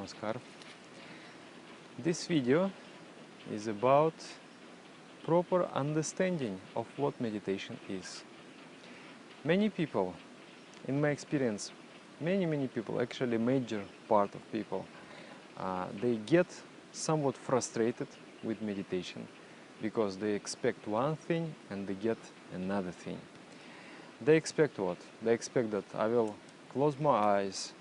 Namaskar. This video is about proper understanding of what meditation is. Many people, in my experience, many people, actually major part of people, they get somewhat frustrated with meditation because they expect one thing and they get another thing. They expect what? They expect that I will close my eyes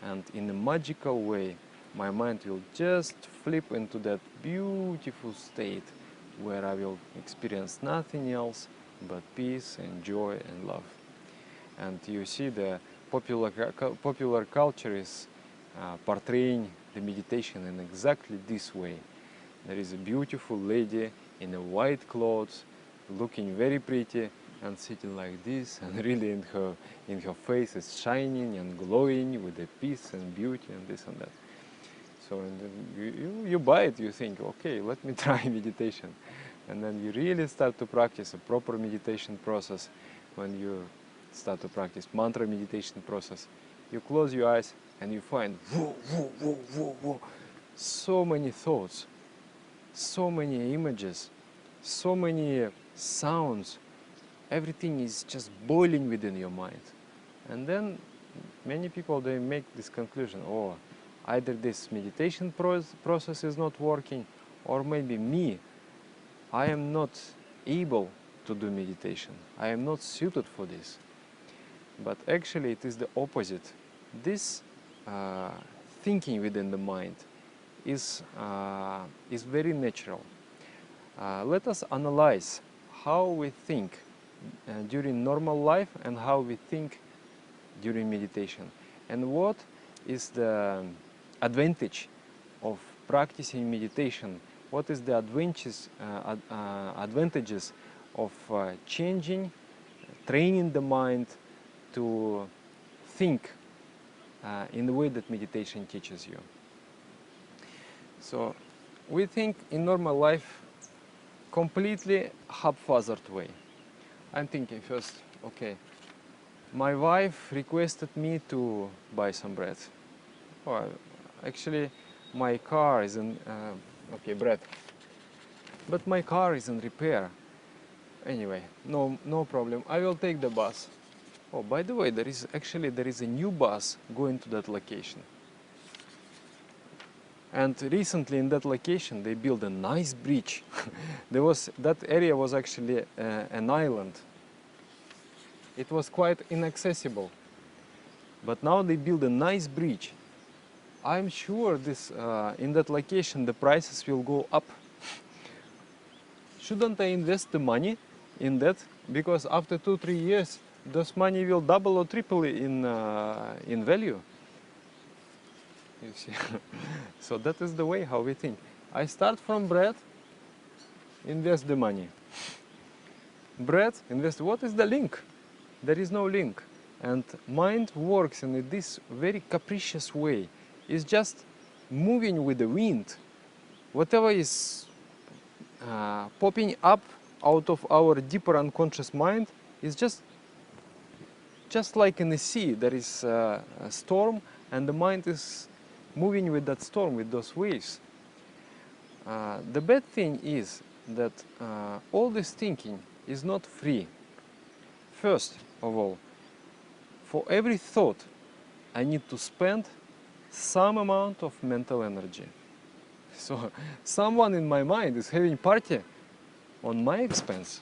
and in a magical way my mind will just flip into that beautiful state where I will experience nothing else but peace and joy and love. And you see the popular culture is portraying the meditation in exactly this way. There is a beautiful lady in a white clothes, looking very pretty and sitting like this, and really in her face is shining and glowing with the peace and beauty and this and that. So and then you buy it, you think, okay, let me try meditation. And then you really start to practice a proper meditation process. When you start to practice mantra meditation process, you close your eyes and you find whoa, so many thoughts, so many images, so many sounds. Everything is just boiling within your mind. And then many people, they make this conclusion, oh, either this meditation process is not working, or maybe me, I am not able to do meditation. I am not suited for this. But actually it is the opposite. This thinking within the mind is very natural. Let us analyze how we think during normal life and how we think during meditation, and what is the advantage of practicing meditation, what is the advantages of training the mind to think in the way that meditation teaches you. So we think in normal life completely haphazard way. I'm thinking first, okay, my wife requested me to buy some bread. Oh, actually, my car is in, okay, bread. But my car is in repair. Anyway, no problem. I will take the bus. Oh, by the way, there is a new bus going to that location. And recently in that location they built a nice bridge. That area was actually an island. It was quite inaccessible. But now they build a nice bridge. I'm sure in that location the prices will go up. Shouldn't I invest the money in that? Because after 2-3 years, this money will double or triple in value. You see? So that is the way how we think. I start from bread, invest the money. Bread, invest. What is the link? There is no link. And mind works in this very capricious way. It's just moving with the wind. Whatever is popping up out of our deeper unconscious mind is just like in the sea. There is a storm and the mind is moving with that storm, with those waves. The bad thing is that all this thinking is not free. First of all, for every thought I need to spend some amount of mental energy. So someone in my mind is having party on my expense.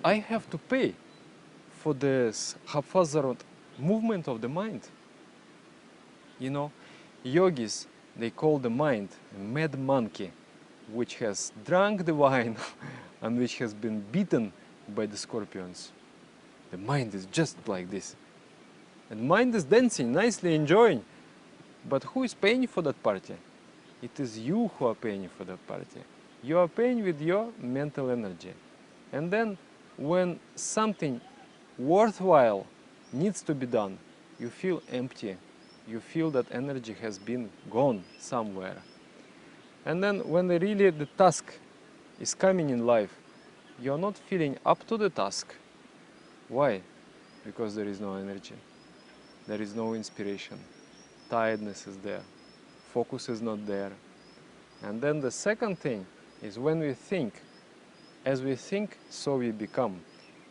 I have to pay for this haphazard movement of the mind. You know, yogis, they call the mind a mad monkey, which has drunk the wine and which has been beaten by the scorpions. The mind is just like this. And mind is dancing, nicely enjoying. But who is paying for that party? It is you who are paying for that party. You are paying with your mental energy. And then when something worthwhile needs to be done, you feel empty. You feel that energy has been gone somewhere. And then when really the task is coming in life, you're not feeling up to the task. Why? Because there is no energy. There is no inspiration. Tiredness is there. focus is not there. And then the second thing is when we think, as we think, so we become.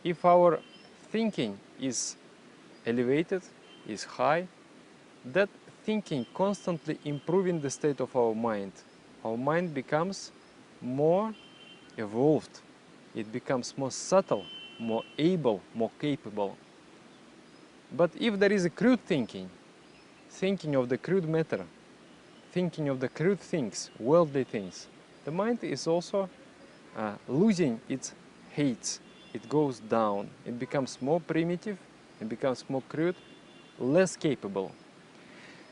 If our thinking is elevated, is high, that thinking constantly improving the state of our mind becomes more evolved, it becomes more subtle, more able, more capable. But if there is a crude thinking, thinking of the crude matter, thinking of the crude things, worldly things, the mind is also losing its heights. It goes down, it becomes more primitive, it becomes more crude, less capable.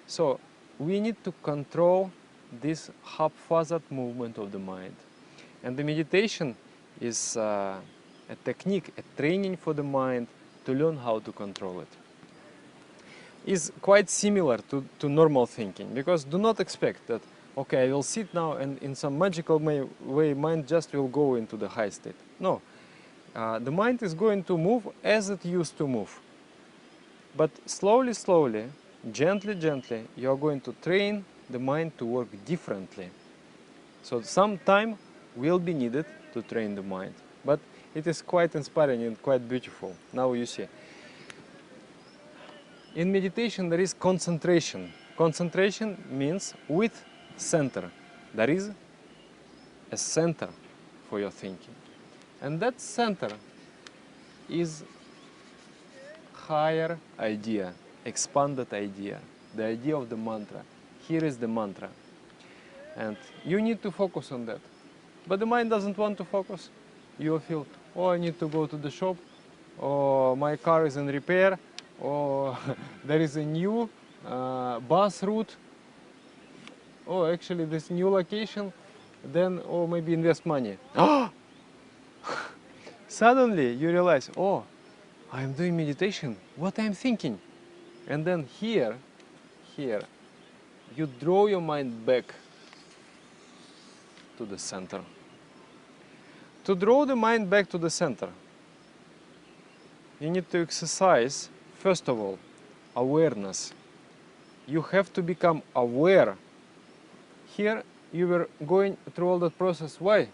So we need to control this haphazard movement of the mind. And the meditation is a technique, a training for the mind to learn how to control it. Is quite similar to normal thinking, because do not expect that, okay, I will sit now and in some magical way mind just will go into the high state. No, the mind is going to move as it used to move. But slowly, slowly, gently, gently, you are going to train the mind to work differently. So some time will be needed to train the mind. But it is quite inspiring and quite beautiful. Now you see. In meditation there is concentration. Concentration means with center. There is a center for your thinking. And that center is higher idea, expanded idea, the idea of the mantra. Here is the mantra. And you need to focus on that. But the mind doesn't want to focus. You will feel, oh, I need to go to the shop, or my car is in repair, or there is a new bus route, oh, actually this new location, then, oh, maybe invest money. Suddenly you realize, oh, I'm doing meditation, what I'm thinking. And then here, you draw your mind back to the center. To draw the mind back to the center, you need to exercise, first of all, awareness. You have to become aware. Here you were going through all that process. Why?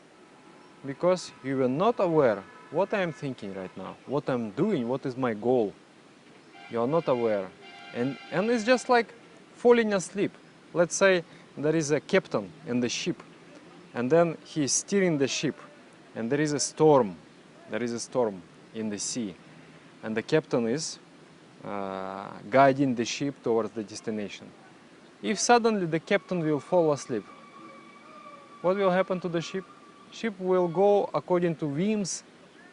Because you were not aware what I am thinking right now, what I'm doing, what is my goal. You are not aware. And it's just like falling asleep. Let's say there is a captain in the ship, and then he is steering the ship, and there is a storm. There is a storm in the sea, and the captain is guiding the ship towards the destination. If suddenly the captain will fall asleep, what will happen to the ship? Ship will go according to whims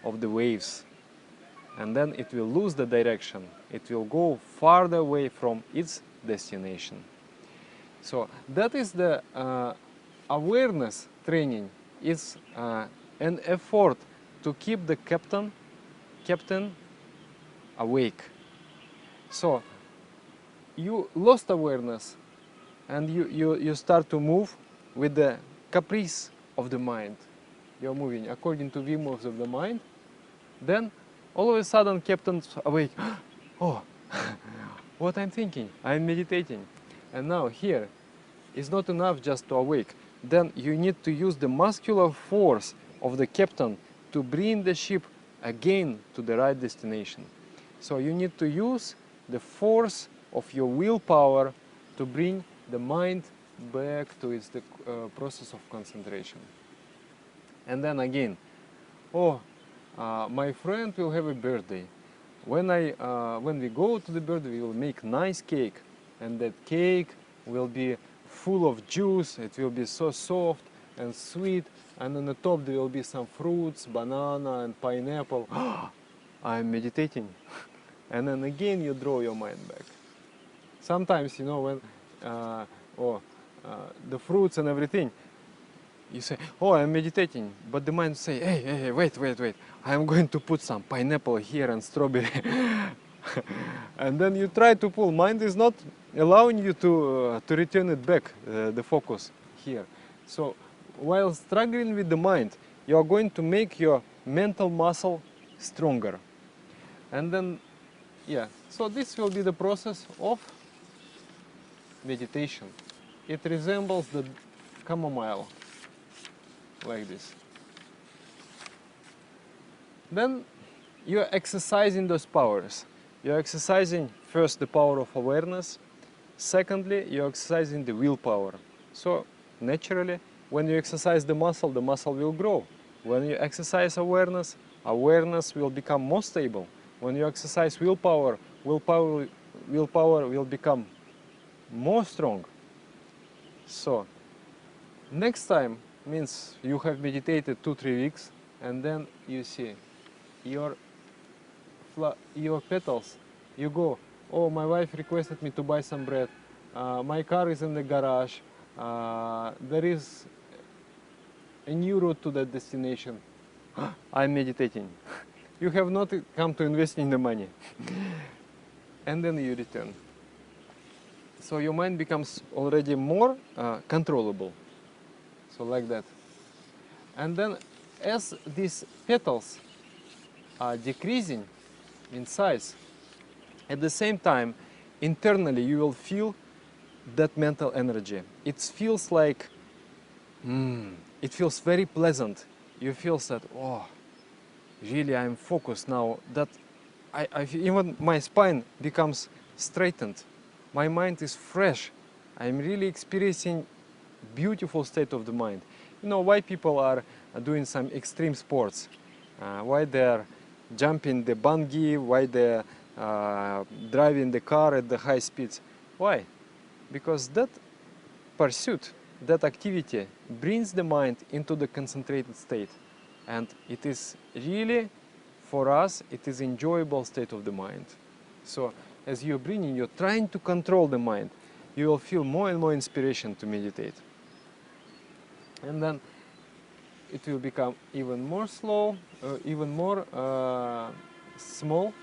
of the waves, and then it will lose the direction. It will go farther away from its destination. So that is the awareness training. Is an effort to keep the captain awake. So you lost awareness, and you start to move with the caprice of the mind. You're moving according to whims of the mind. Then all of a sudden captain's awake. Oh, what I'm thinking, I'm meditating. And now here is not enough just to awake. Then you need to use the muscular force of the captain to bring the ship again to the right destination. So you need to use the force of your willpower to bring the mind back to its process of concentration. And then again, oh, my friend will have a birthday. When we go to the birthday, we will make nice cake, and that cake will be full of juice. It will be so soft and sweet, and on the top there will be some fruits, banana and pineapple. I'm meditating. And then again you draw your mind back. Sometimes, you know, when the fruits and everything, you say, oh, I'm meditating, but the mind say, hey, wait, I'm going to put some pineapple here and strawberry. And then you try to pull. Mind is not allowing you to return it back, the focus here. So while struggling with the mind, you are going to make your mental muscle stronger. And then, yeah, so this will be the process of meditation. it resembles the chamomile, like this. Then you're exercising those powers. You're exercising first the power of awareness. Secondly, you're exercising the willpower. So naturally, when you exercise the muscle will grow. When you exercise awareness, awareness will become more stable. When you exercise willpower, willpower will become more strong. So next time means you have meditated 2-3 weeks, and then you see your petals. You go, oh, my wife requested me to buy some bread. My car is in the garage. There is a new route to that destination. I'm meditating. You have not come to investing the money. And then you return. So your mind becomes already more controllable. So like that. And then as these petals are decreasing in size, at the same time, internally you will feel that mental energy. It feels like, it feels very pleasant. You feel that, oh, really I'm focused now. That even my spine becomes straightened. My mind is fresh. I'm really experiencing beautiful state of the mind. You know why people are doing some extreme sports, why they're jumping the bungee, why they're driving the car at the high speeds. Why? Because that pursuit, that activity brings the mind into the concentrated state, and it is really, for us, it is enjoyable state of the mind. So as you're trying to control the mind, you will feel more and more inspiration to meditate. And then it will become even more slow, even more small,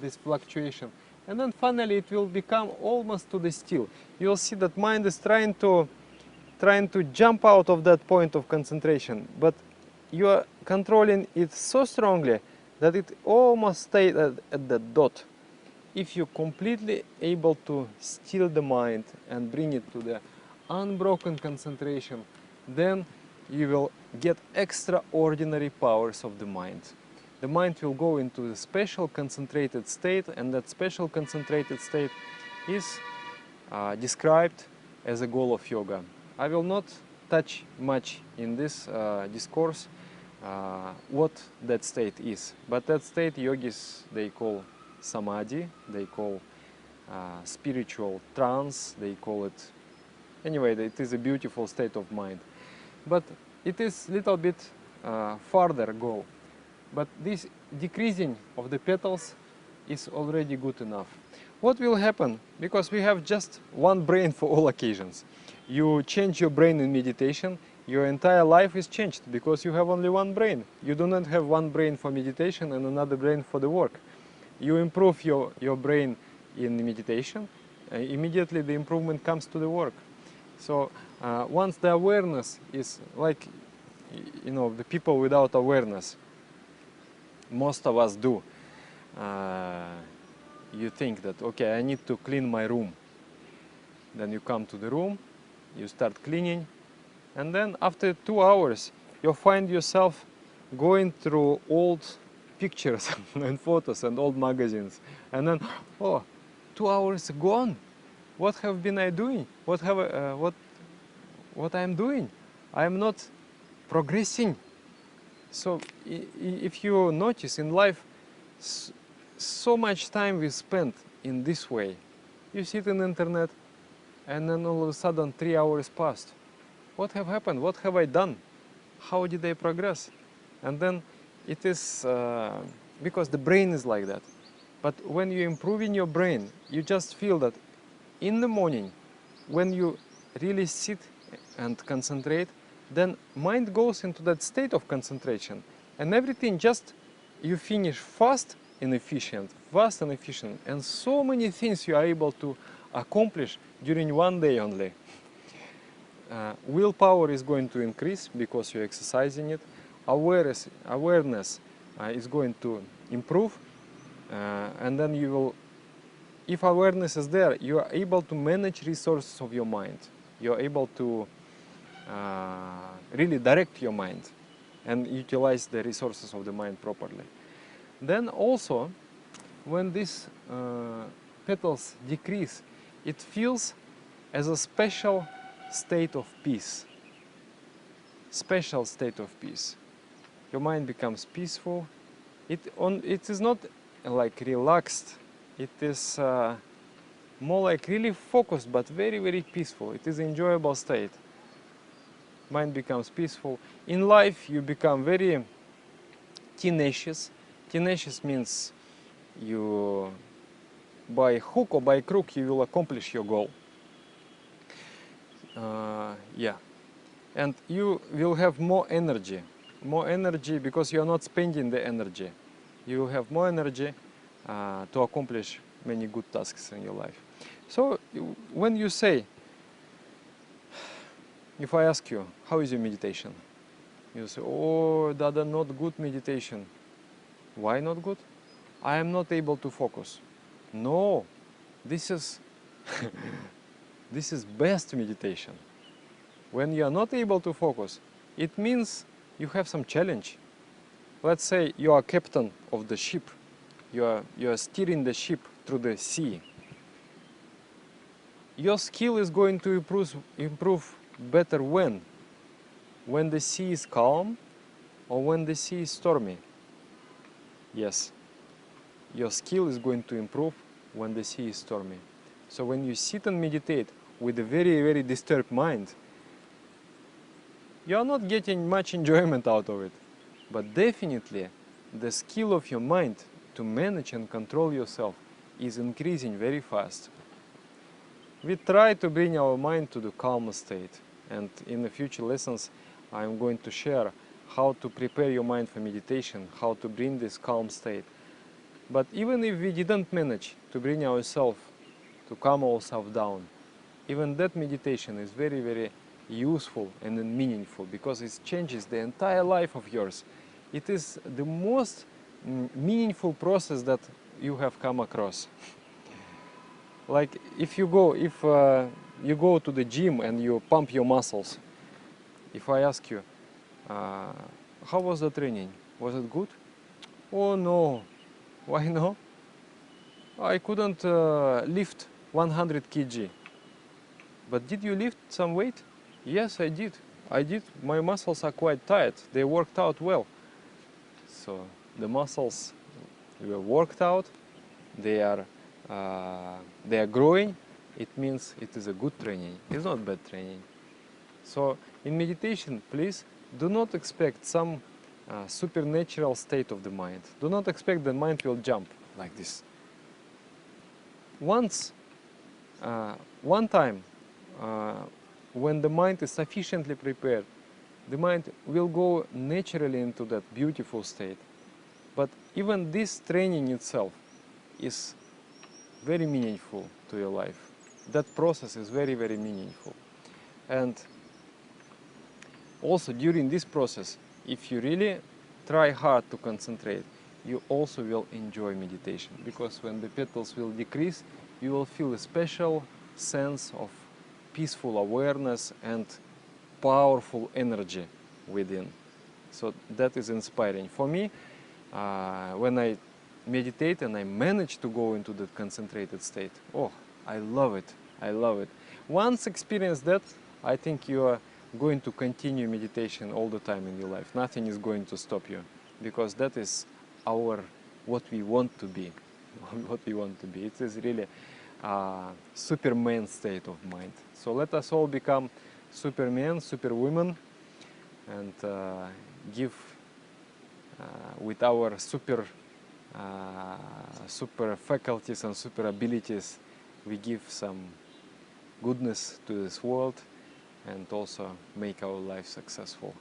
this fluctuation. And then finally it will become almost to the still. You'll see that mind is trying to jump out of that point of concentration, but you are controlling it so strongly that it almost stays at the dot. If you're completely able to still the mind and bring it to the unbroken concentration, then you will get extraordinary powers of the mind. The mind will go into the special concentrated state, and that special concentrated state is described as a goal of yoga. I will not touch much in this discourse what that state is, but that state yogis, they call samadhi, they call spiritual trance, they call it, anyway, it is a beautiful state of mind. But it is little bit farther go. But this decreasing of the petals is already good enough. What will happen? Because we have just one brain for all occasions. You change your brain in meditation, your entire life is changed because you have only one brain. You do not have one brain for meditation and another brain for the work. You improve your brain in meditation, immediately the improvement comes to the work. So once the awareness is like, you know, the people without awareness, most of us do. You think that, okay, I need to clean my room. Then you come to the room, you start cleaning, and then after 2 hours, you find yourself going through old pictures and photos and old magazines. And then, oh, 2 hours gone. What have been I doing? What I am doing? I am not progressing. So if you notice in life, so much time we spend in this way. You sit on the internet, and then all of a sudden 3 hours passed. What have happened? What have I done? How did I progress? And then it is because the brain is like that. But when you improve in your brain, you just feel that in the morning, when you really sit and concentrate, then mind goes into that state of concentration, and everything just, you finish fast and efficient, and so many things you are able to accomplish during one day only. Willpower is going to increase because you're exercising it. Awareness is going to improve, and then you will if awareness is there, you are able to manage resources of your mind. You are able to really direct your mind and utilize the resources of the mind properly. Then also, when these petals decrease, it feels as a special state of peace. Special state of peace. Your mind becomes peaceful. It is not like relaxed. It is more like really focused, but very, very peaceful. It is an enjoyable state. Mind becomes peaceful. In life, you become very tenacious. Tenacious means you, by hook or by crook, you will accomplish your goal. Yeah. And you will have more energy because you are not spending the energy. You will have more energy to accomplish many good tasks in your life. So when you say, if I ask you, how is your meditation? You say, oh, Dada, not good meditation. Why not good? I am not able to focus. No, this is this is best meditation. When you are not able to focus, it means you have some challenge. Let's say you are captain of the ship. You are steering the ship through the sea. Your skill is going to improve better when the sea is calm or when the sea is stormy. Yes, your skill is going to improve when the sea is stormy. So when you sit and meditate with a very, very disturbed mind, you are not getting much enjoyment out of it. But definitely, the skill of your mind to manage and control yourself is increasing very fast. We try to bring our mind to the calm state. And in the future lessons, I'm going to share how to prepare your mind for meditation, how to bring this calm state. But even if we didn't manage to bring ourselves, to calm ourselves down, even that meditation is very, very useful and meaningful because it changes the entire life of yours. It is the most meaningful process that you have come across. Like if you go to the gym and you pump your muscles, if I ask you, how was the training? Was it good? Oh no. Why no? I couldn't lift 100 kg. But did you lift some weight? Yes, I did. My muscles are quite tight. They worked out well. So the muscles were worked out. They are growing. It means it is a good training. It's not bad training. So in meditation, please do not expect some supernatural state of the mind. Do not expect the mind will jump like this. One time, when the mind is sufficiently prepared, the mind will go naturally into that beautiful state. But even this training itself is very meaningful to your life. That process is very, very meaningful. And also during this process, if you really try hard to concentrate, you also will enjoy meditation. Because when the petals will decrease, you will feel a special sense of peaceful awareness and powerful energy within. So that is inspiring. For me, when I meditate and I manage to go into that concentrated state, oh, I love it. I love it. Once experience that, I think you are going to continue meditation all the time in your life. Nothing is going to stop you, because that is what we want to be. What we want to be. It is really a Superman state of mind. So let us all become Superman, Superwoman, and give with our super faculties and super abilities, we give some goodness to this world and also make our life successful.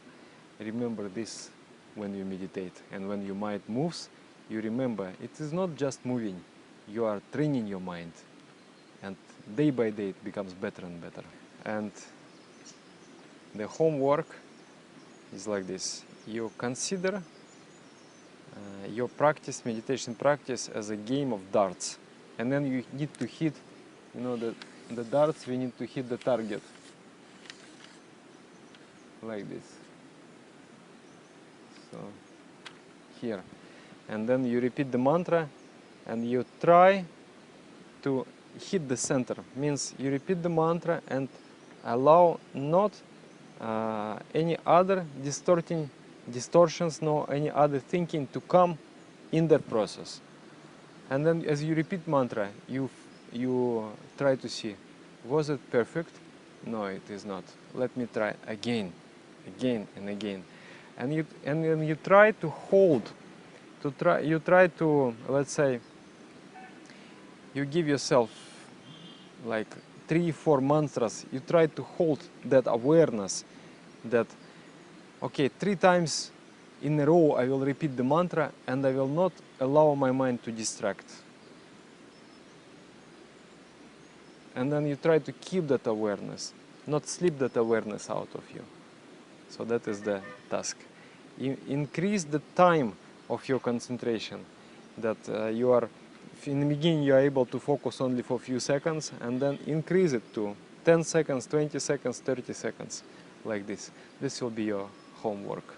Remember this when you meditate, and when your mind moves, you remember it is not just moving, you are training your mind, and day by day it becomes better and better. And the homework is like this: you consider your meditation practice as a game of darts. and then you need to hit, you know, the darts, we need to hit the target like this. So here, and then you repeat the mantra and you try to hit the center. Means you repeat the mantra and allow not any other distortions, no any other thinking to come in that process. And then as you repeat mantra, you try to see, was it perfect? No, it is not. Let me try again, again and again. And then you try to hold, you try to, let's say, you give yourself like 3-4 mantras. You try to hold that awareness that, okay, 3 times in a row I will repeat the mantra and I will not allow my mind to distract. And then you try to keep that awareness, not slip that awareness out of you. So that is the task. Increase the time of your concentration, that you are, in the beginning you are able to focus only for a few seconds, and then increase it to 10 seconds, 20 seconds, 30 seconds, like this. This will be your homework.